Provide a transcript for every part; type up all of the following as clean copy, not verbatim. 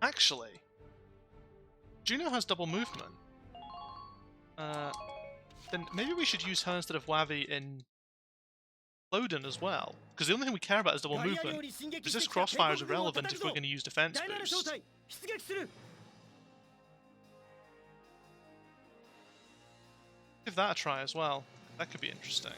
Actually, Juno has double movement. Then maybe we should use her instead of Wavy in Loden as well. Because the only thing we care about is double movement. Resist crossfire is irrelevant if we're going to use defense boost. Give that a try as well. That could be interesting.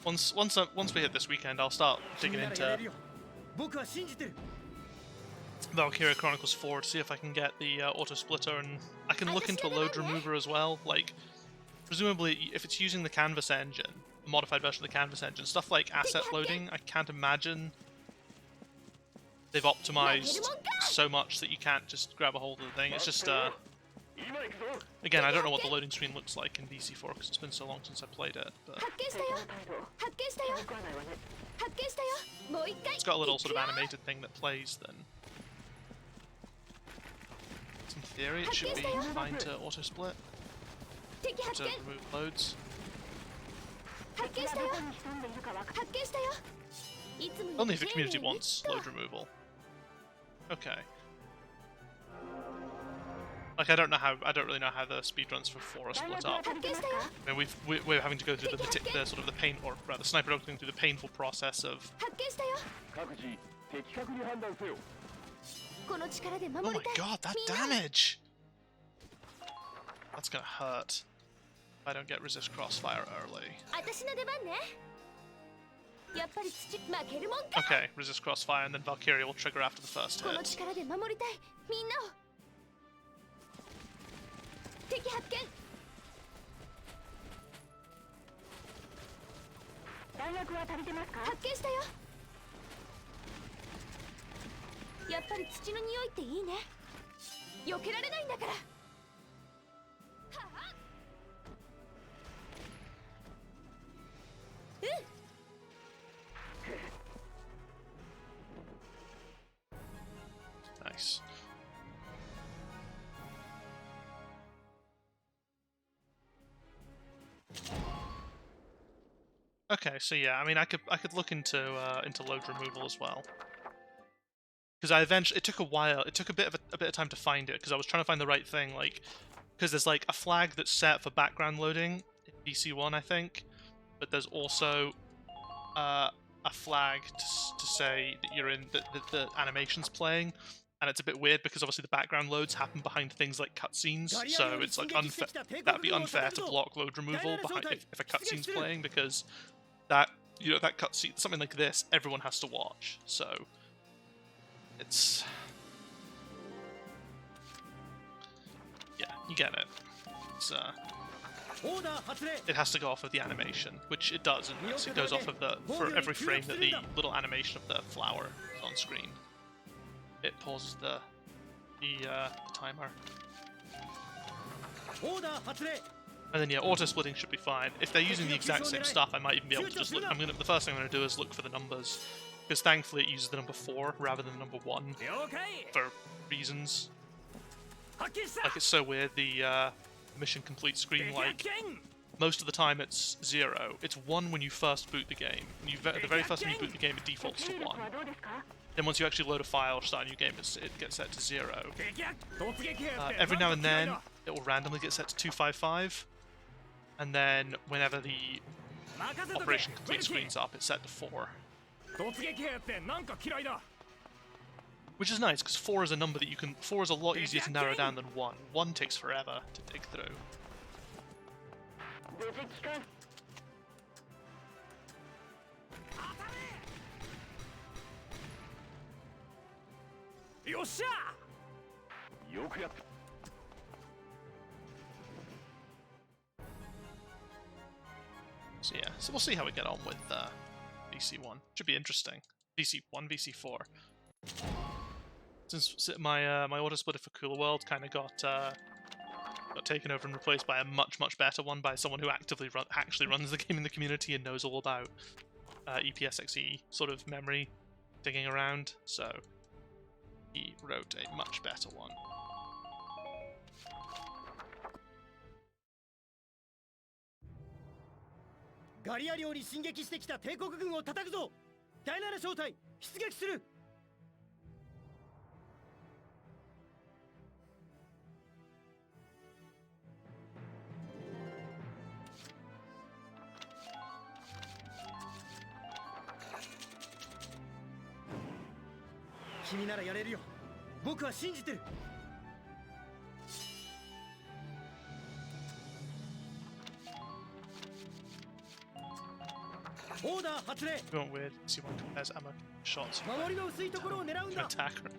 Once we hit this weekend, I'll start digging into Valkyria Chronicles 4 to see if I can get the autosplitter, and I can look into a load remover as well. Like, presumably, if it's using the canvas engine, the modified version of the canvas engine, stuff like asset loading, I can't imagine they've optimized so much that you can't just grab a hold of the thing. It's just, again, I don't know what the loading screen looks like in VC4 because it's been so long since I played it, but it's got a little sort of animated thing that plays then. In theory, it should be fine to auto-split, to remove loads. Only if the community wants load removal. Okay. Like, I don't really know how the speedruns for 4 are split up. I mean, we're having to go through the sort of the pain, or rather, Sniper Dog's going through the painful process of. Oh my god, that damage! That's gonna hurt if I don't get resist crossfire early. Okay, resist crossfire, and then Valkyria will trigger after the first hit. Nice. Okay, so yeah, I mean, I could look into load removal as well. Because it took a while. It took a bit of time to find it because I was trying to find the right thing. Like, because there's like a flag that's set for background loading in BC1, I think, but there's also a flag to say that you're in the animation's playing, and it's a bit weird because obviously the background loads happen behind things like cutscenes, so it's like unfair. That'd be unfair to block load removal behind if a cutscene's playing because that that cutscene, something like this, everyone has to watch. So. It's... yeah, you get it. It's, it has to go off of the animation, which it does in this. It goes off of for every frame that the little animation of the flower is on screen. It pauses the timer. And then yeah, auto-splitting should be fine. If they're using the exact same stuff, I might even be able to just look. The first thing I'm going to do is look for the numbers. Because thankfully it uses the number 4 rather than the number 1 for reasons. Like, it's so weird, the mission complete screen, like, most of the time it's 0. It's 1 when you first boot the game. The very first time you boot the game, it defaults to 1. Then once you actually load a file or start a new game, it gets set to 0. Every now and then, it will randomly get set to 255. And then whenever the Operation Complete screen's up, it's set to 4. Which is nice, because 4 is a number that 4 is a lot easier to narrow down than 1. 1 takes forever to dig through. So yeah, so we'll see how we get on with VC1. Should be interesting. VC1, VC4. Since my my autosplitter for Cooler World kind of got taken over and replaced by a much better one by someone who actually runs the game in the community and knows all about EPSXE sort of memory digging around, so he wrote a much better one. If you want weird, see one compares ammo shots to attacker.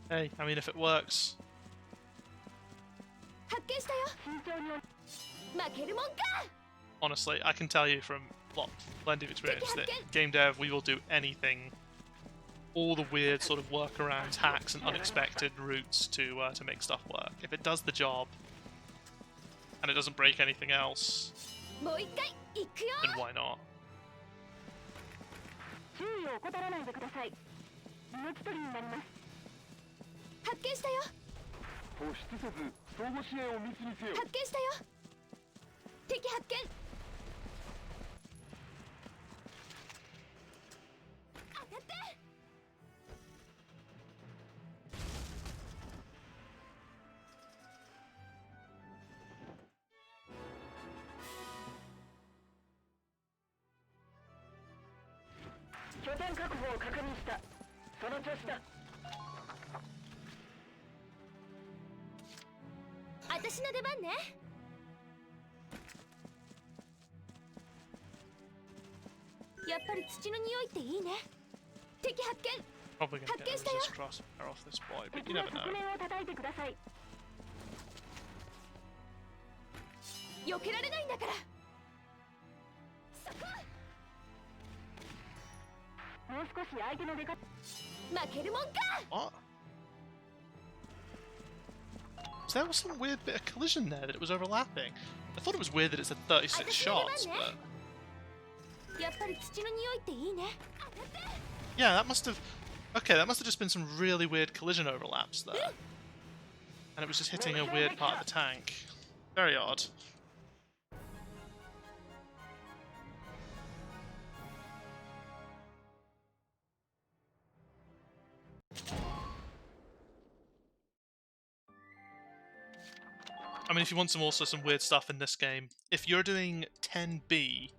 Hey, I mean, if it works. Honestly, I can tell you from plenty of experience that game dev, we will do anything, all the weird sort of workarounds, hacks, and unexpected routes to make stuff work. If it does the job and it doesn't break anything else, then why not? Probably gonna get a resist crossfire off this boy, but you never know. What? So there was some weird bit of collision there that it was overlapping. I thought it was weird that it's at 36 shots, but... Yeah, that must have... Okay, that must have just been some really weird collision overlaps there. And it was just hitting a weird part of the tank. Very odd. I mean, if you want some weird stuff in this game, if you're doing 10B,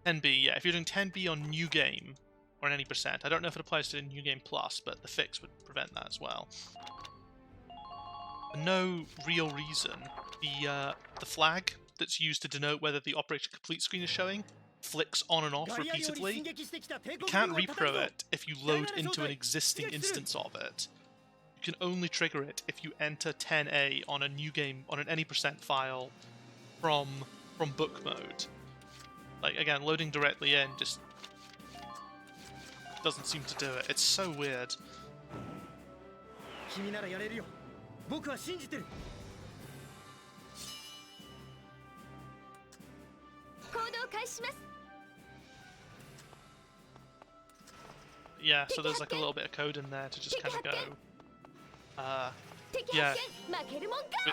yeah, if you're doing 10B on New Game, or in any percent, I don't know if it applies to New Game Plus, but the fix would prevent that as well. For no real reason, the flag that's used to denote whether the Operation Complete screen is showing flicks on and off repeatedly. You can't repro it if you load into an existing instance of it. You can only trigger it if you enter 10A on a New Game, on an any percent file from book mode. Like, again, loading directly in just doesn't seem to do it. It's so weird. Yeah, so there's like a little bit of code in there to just kind of go... yeah,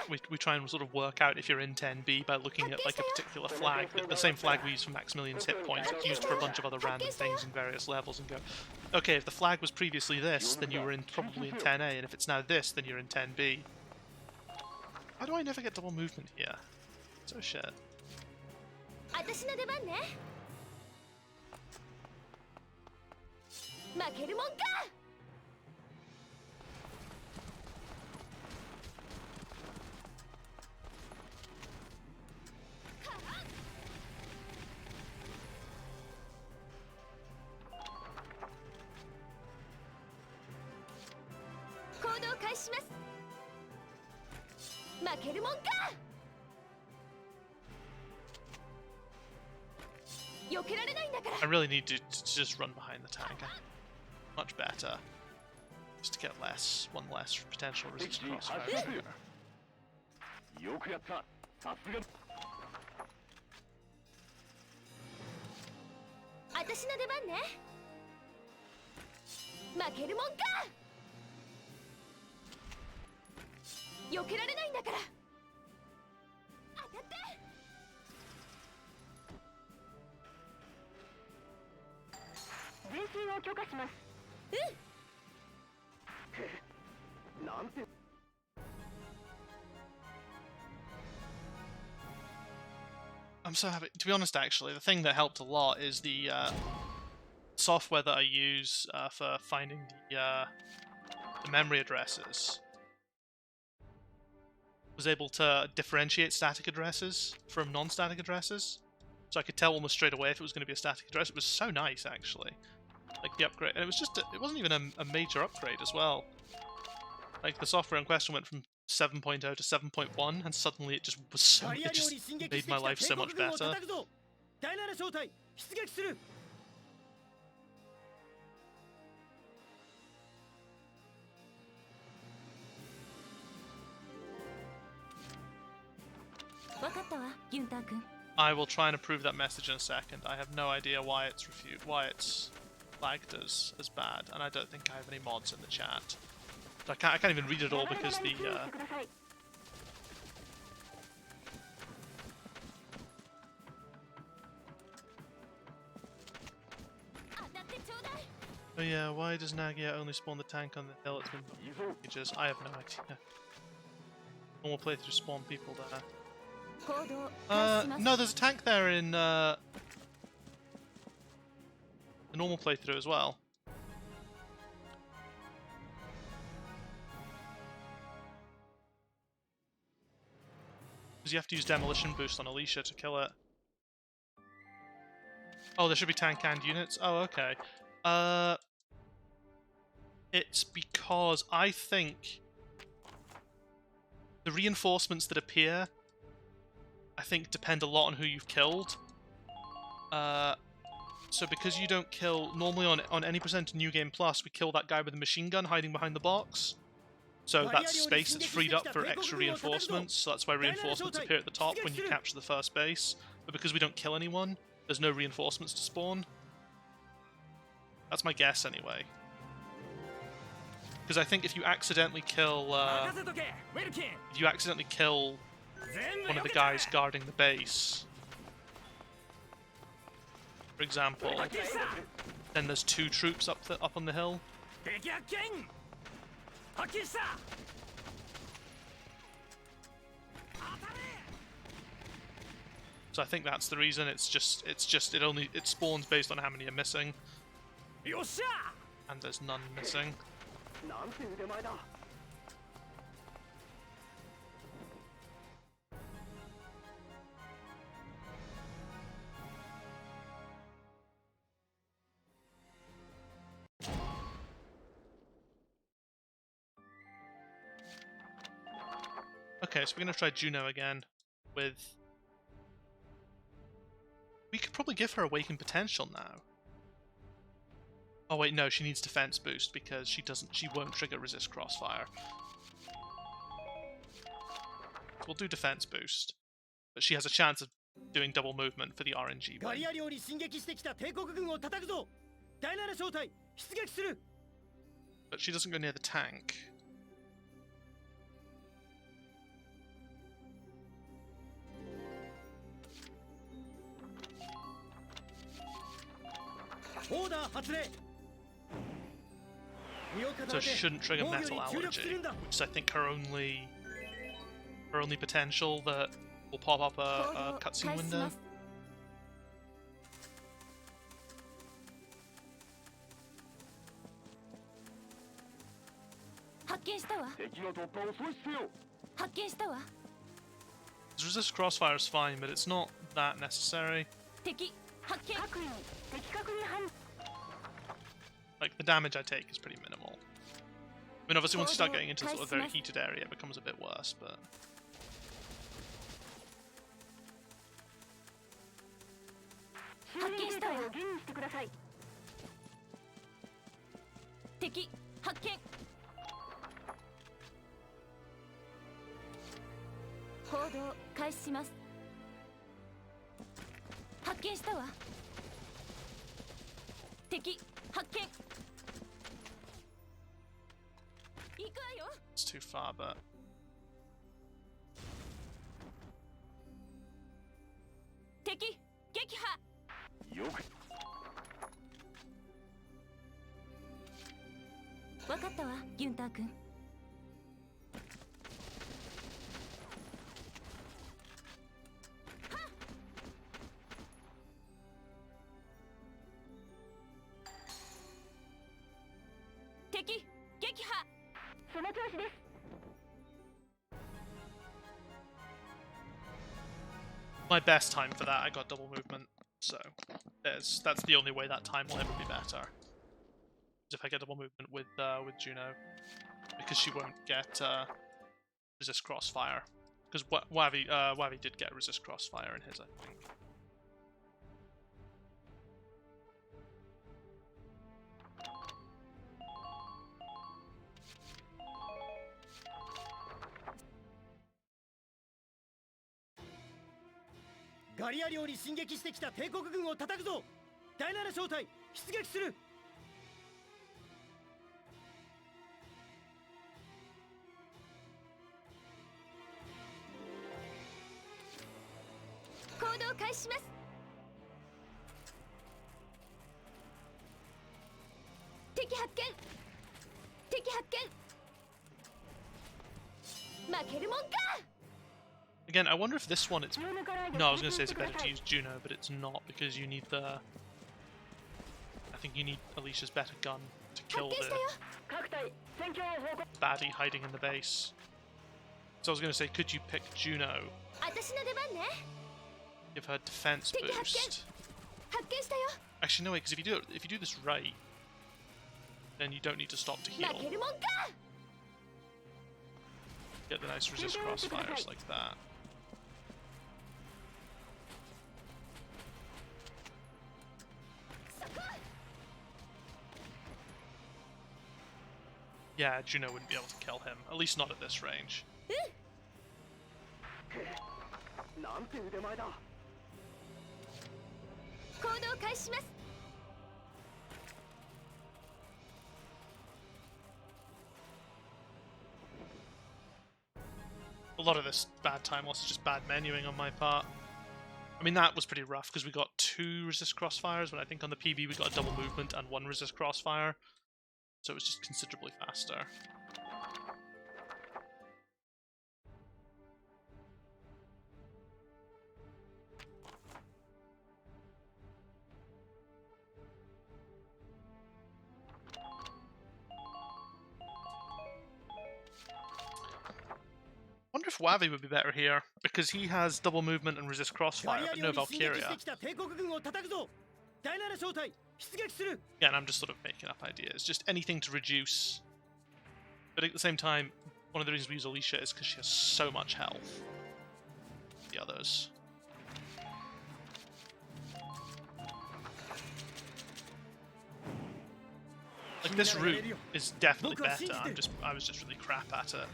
we try and sort of work out if you're in 10B by looking at like a particular flag, the same flag we use for Maximilian's hit points, it's used for a bunch of other random things in various levels, and go, okay, if the flag was previously this, then you were probably in 10A, and if it's now this, then you're in 10B. Why do I never get double movement here? So shit. I really need to just run behind the tank. Much better. Just to get one less potential resist crossfire. 私の出番ね。負けるもんか。避けられないんだから。当たって。前進を許可します。うん。なんて。I'm so happy. To be honest, actually, the thing that helped a lot is the software that I use for finding the memory addresses. Was able to differentiate static addresses from non-static addresses, so I could tell almost straight away if it was going to be a static address. It was so nice, actually. Like the upgrade, and it was just it wasn't even a major upgrade as well. Like the software in question went from 7.0 to 7.1, and suddenly it just was so, it just made my life so much better. I will try and approve that message in a second. I have no idea why it's flagged as bad, and I don't think I have any mods in the chat. I can't even read it all because the oh yeah, why does Naggiar only spawn the tank on the hill? It's been ages. I have no idea. Normal playthrough spawn people there. No, there's a tank there in the normal playthrough as well. Because you have to use demolition boost on Alicia to kill it. Oh, there should be tank and units. Oh, okay. It's because I think the reinforcements that appear, I think, depend a lot on who you've killed. So because you don't kill normally on any percent New Game Plus, we kill that guy with the machine gun hiding behind the box. So that's space that's freed up for extra reinforcements. So that's why reinforcements appear at the top when you capture the first base. But because we don't kill anyone, there's no reinforcements to spawn. That's my guess anyway. Because I think if you accidentally kill one of the guys guarding the base, for example, then there's two troops up on the hill. So I think that's the reason. It spawns based on how many are missing, and there's none missing. Okay, so we're gonna try Juno again with... We could probably give her Awakened Potential now. Oh wait, no, she needs defense boost because she won't trigger resist crossfire. So we'll do defense boost, but she has a chance of doing double movement for the RNG win. But she doesn't go near the tank. So she shouldn't trigger Metal Allergy, which is I think her only potential that will pop up a cutscene window. Resist crossfire is fine, but it's not that necessary. Like, the damage I take is pretty minimal. I mean, obviously once you start getting into sort of a very heated area, it becomes a bit worse, but... 行動開始します。発見したわ。敵発見。行くわよ。 It's too far, but 敵撃破。よく分かったわ、ギュンター君。敵撃破。その調子です。 my best time for that, I got double movement, so that's the only way that time will ever be better. Is if I get double movement with Juno, because she won't get resist crossfire. Because Wavy did get resist crossfire in his, I think. Valkyria 領に進撃してきた帝国軍を叩くぞ。第7小隊出撃する。行動開始します。敵発見。敵発見。負けるもんか。 Again, I wonder if this one it's... No, I was going to say it's better to use Juno, but it's not, because you need the... I think you need Alicia's better gun to kill the baddie hiding in the base. So I was going to say, could you pick Juno? Give her defense boost. Actually, no, wait, because if you do this right, then you don't need to stop to heal. Get the nice resist crossfires like that. Yeah, Juno wouldn't be able to kill him, at least not at this range. A lot of this bad time loss is just bad menuing on my part. I mean, that was pretty rough because we got 2 resist crossfires, but I think on the PB we got a double movement and 1 resist crossfire. So it was just considerably faster. I wonder if Wavy would be better here, because he has double movement and resist crossfire, but no Valkyria. Again, I'm just sort of making up ideas. Just anything to reduce. But at the same time, one of the reasons we use Alicia is because she has so much health. The others. Like, this route is definitely better. I was just really crap at it.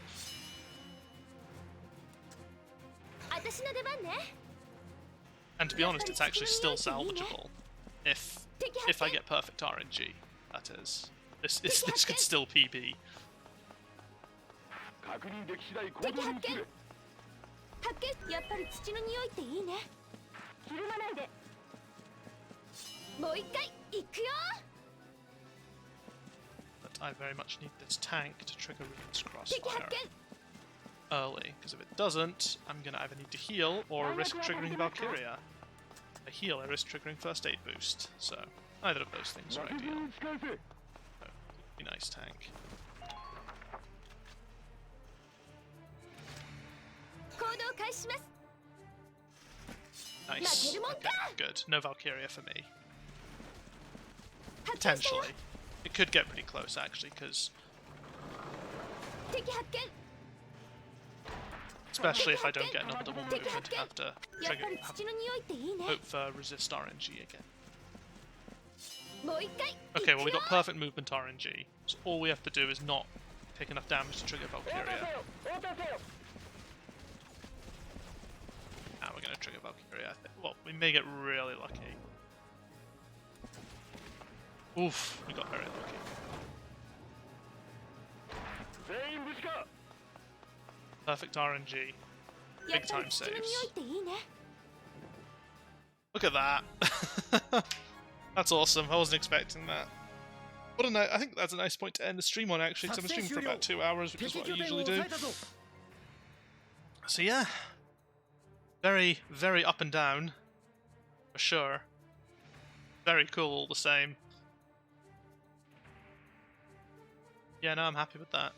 And to be honest, it's actually still salvageable. If I get perfect RNG, that is. This could still PB. But I very much need this tank to trigger Ruin's Crossfire early, because if it doesn't, I'm going to either need to heal or risk triggering Valkyria. If I heal, I risk triggering first aid boost, so either of those things are ideal. So, be nice tank. Nice. Okay, good. No Valkyria for me. Potentially. It could get pretty close, actually, because... Especially if I don't get another double movement, have to trigger, hope for resist RNG again. Okay, well we got perfect movement RNG, so all we have to do is not take enough damage to trigger Valkyria. going to trigger Valkyria, I think. Well, we may get really lucky. Oof, we got very lucky. Perfect RNG. Big time saves. Look at that. That's awesome. I wasn't expecting that. What a nice, I think that's a nice point to end the stream on, actually, because I'm streaming for about 2 hours, which is what I usually do. So yeah, very, very up and down, for sure. Very cool all the same. Yeah, no, I'm happy with that.